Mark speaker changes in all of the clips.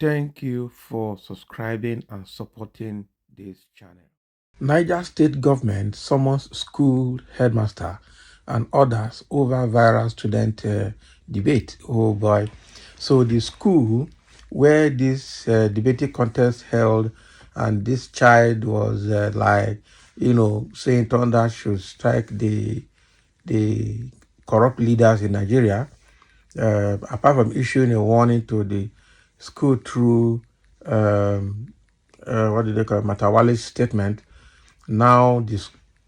Speaker 1: Thank you for subscribing and supporting this channel. Niger state government summons school headmaster and others over viral student debate. Oh boy. So the school where this debating contest held, and this child was saying thunder should strike the corrupt leaders in Nigeria, apart from issuing a warning to the school through what do they call it, Matawale's statement. Now the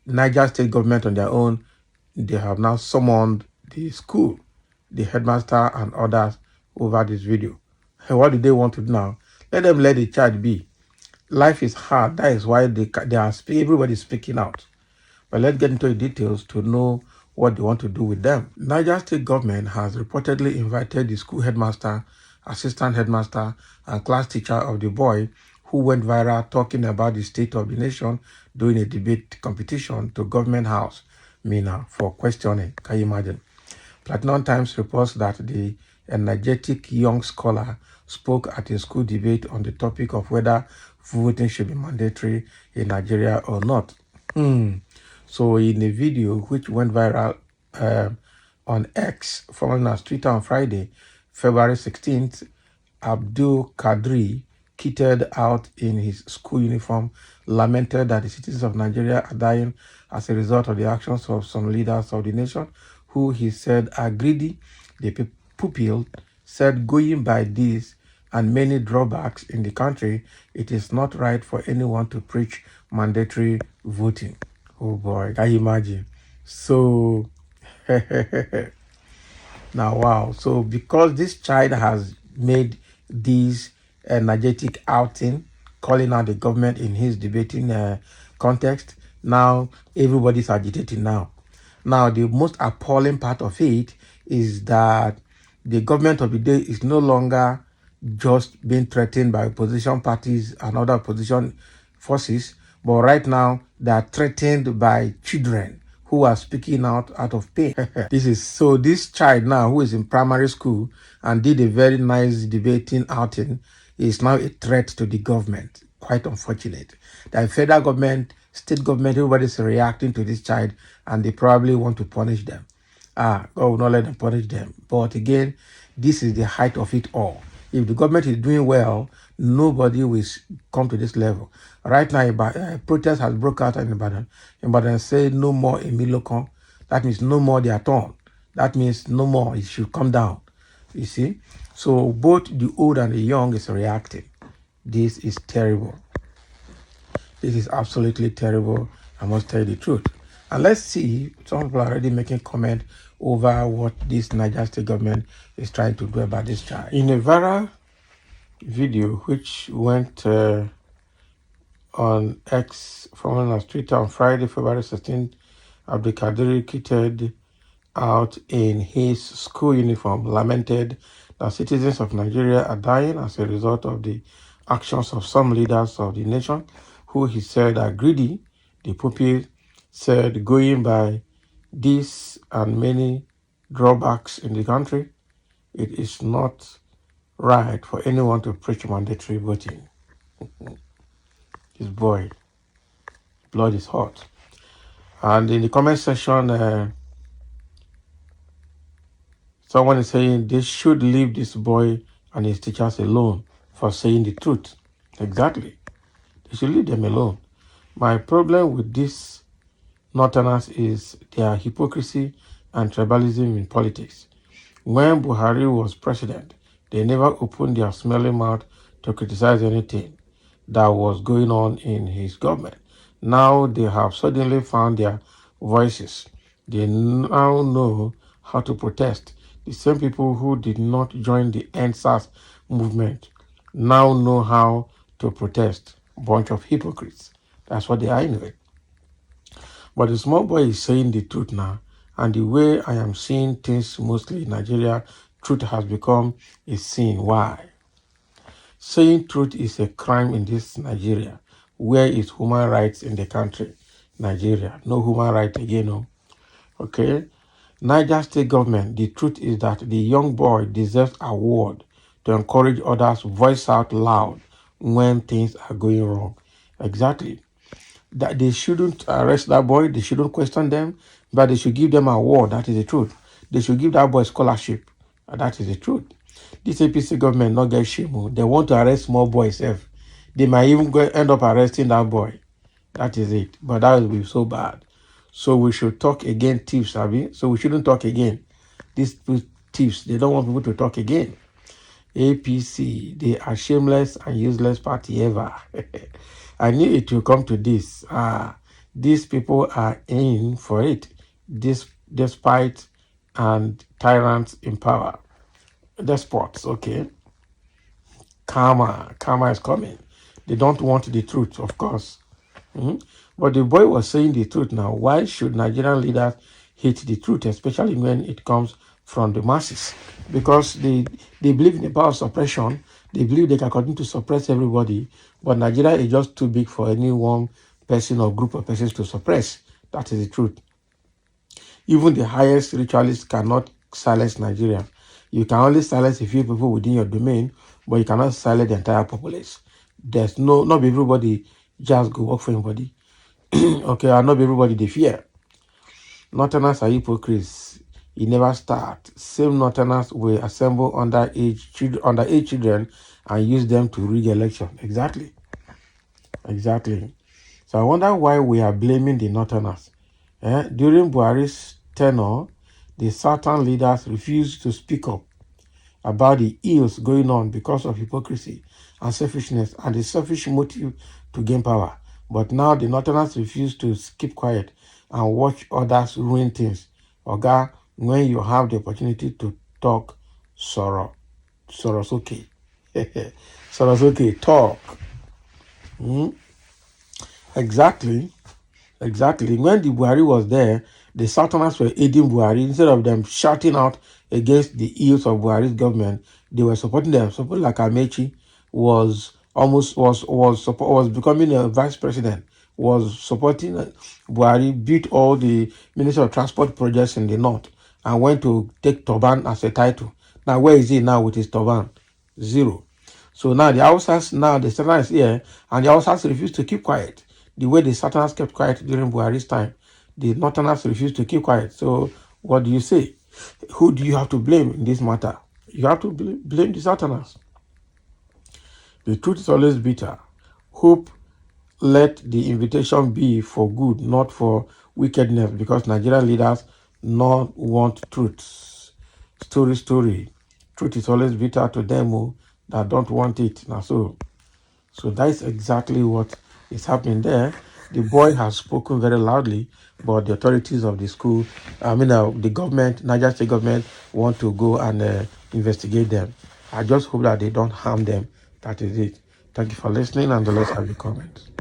Speaker 1: Niger state government on their own, they have now summoned the school, the headmaster and others over this video. And what do they want to do now? Let them let the child be. Life is hard. That is why everybody is speaking out. But let's get into the details to know what they want to do with them. Niger state government has reportedly invited the school headmaster, assistant headmaster, and class teacher of the boy who went viral talking about the state of the nation during a debate competition to government house, Mina, for questioning. Can you imagine? Platinum Times reports that the energetic young scholar spoke at a school debate on the topic of whether voting should be mandatory in Nigeria or not. So in a video which went viral on X, formerly as Twitter, on Friday, February 16th, Abdul Kadri, kitted out in his school uniform, lamented that the citizens of Nigeria are dying as a result of the actions of some leaders of the nation, who he said are greedy. The Pupil said, going by this and many drawbacks in the country, it is not right for anyone to preach mandatory voting. Oh boy, can you imagine? So, now wow. So because this child has made this energetic outing, calling out the government in his debating context, now everybody's agitating now. Now, the most appalling part of it is that the government of the day is no longer just being threatened by opposition parties and other opposition forces, but right now they are threatened by children who are speaking out of pain. This child now, who is in primary school and did a very nice debating outing, is now a threat to the government. Quite unfortunate. The federal government, state government, everybody's reacting to this child, and they probably want to punish them. God will not let them punish them. But again, this is the height of it all. If the government is doing well, nobody will come to this level. Right now, protest has broke out in Ibadan. Ibadan say no more Emilokon. That means no more their turn. That means no more. It should come down. You see? So both the old and the young is reacting. This is terrible. This is absolutely terrible. I must tell you the truth. And let's see, some people are already making comment over what this Niger state government is trying to do about this child. In a viral video which went on X, formerly as Twitter, on Friday, February 16th, Abdul Kadiri kitted out in his school uniform, lamented that citizens of Nigeria are dying as a result of the actions of some leaders of the nation, who he said are greedy. The Pupil said, going by this and many drawbacks in the country, it is not right for anyone to preach mandatory voting. This boy, blood is hot. And in the comment section, someone is saying they should leave this boy and his teachers alone for saying the truth. Exactly. They should leave them alone. My problem with these Northerners is their hypocrisy and tribalism in politics. When Buhari was president, they never opened their smelly mouth to criticize anything that was going on in his government. Now they have suddenly found their voices. They now know how to protest. The same people who did not join the NSAS movement now know how to protest. Bunch of hypocrites. That's what they are anyway. But the small boy is saying the truth now. And the way I am seeing things mostly in Nigeria, truth has become a sin. Why? Saying truth is a crime in this Nigeria. Where is human rights in the country? Nigeria. No human right again, no. Okay? Niger state government, the truth is that the young boy deserves award to encourage others to voice out loud when things are going wrong. Exactly. That they shouldn't arrest that boy, they shouldn't question them, but they should give them an award. That is the truth. They should give that boy scholarship. That is the truth. This APC government not get shame. They want to arrest small boys. They might even end up arresting that boy. That is it. But that will be so bad. So we should talk again, thieves, Abby. So we shouldn't talk again. These thieves, they don't want people to talk again. APC, they are shameless and useless party ever. I knew it will come to this. These people are in for it, despite and tyrants in power. Despots, okay. Karma is coming. They don't want the truth, of course. But the boy was saying the truth now. Why should Nigerian leaders hate the truth, especially when it comes from the masses? Because they believe in the power of suppression. They believe they can continue to suppress everybody. But Nigeria is just too big for any one person or group of persons to suppress. That is the truth. Even the highest ritualists cannot silence Nigeria. You can only silence a few people within your domain, but you cannot silence the entire populace. There's not everybody just go work for anybody. Okay, and not everybody they fear. Northerners are hypocrites. It never start. Same Northerners will assemble underage children and use them to rig election. Exactly. So I wonder why we are blaming the Northerners. During Buhari's tenure, the Southern leaders refused to speak up about the ills going on because of hypocrisy and selfishness and the selfish motive to gain power. But now the Northerners refuse to keep quiet and watch others ruin things. Oga, when you have the opportunity to talk, sorrow. Sorrow's okay. Sorrow's okay. Talk. Exactly. When the Buhari was there, the Southerners were aiding Buhari. Instead of them shouting out against the ills of Buhari's government, they were supporting them. Support like Amechi was becoming a vice president, was supporting Buhari, beat all the Minister of Transport projects in the north, and went to take Turban as a title. Now where is he now with his Turban? Zero. So now the Hausas, now the Southerners here, and the Hausas refuse to keep quiet. The way the Southerners kept quiet during Buhari's time, the Northerners refused to keep quiet. So what do you say? Who do you have to blame in this matter? You have to blame the Southerners. The truth is always bitter. Hope let the invitation be for good, not for wickedness, because Nigerian leaders not want truth. Story. Truth is always bitter to them that don't want it. Now, so that is exactly what is happening there. The boy has spoken very loudly, but the authorities of the school, the government, Niger State government, want to go and investigate them. I just hope that they don't harm them. That is it. Thank you for listening, and let's have your comments.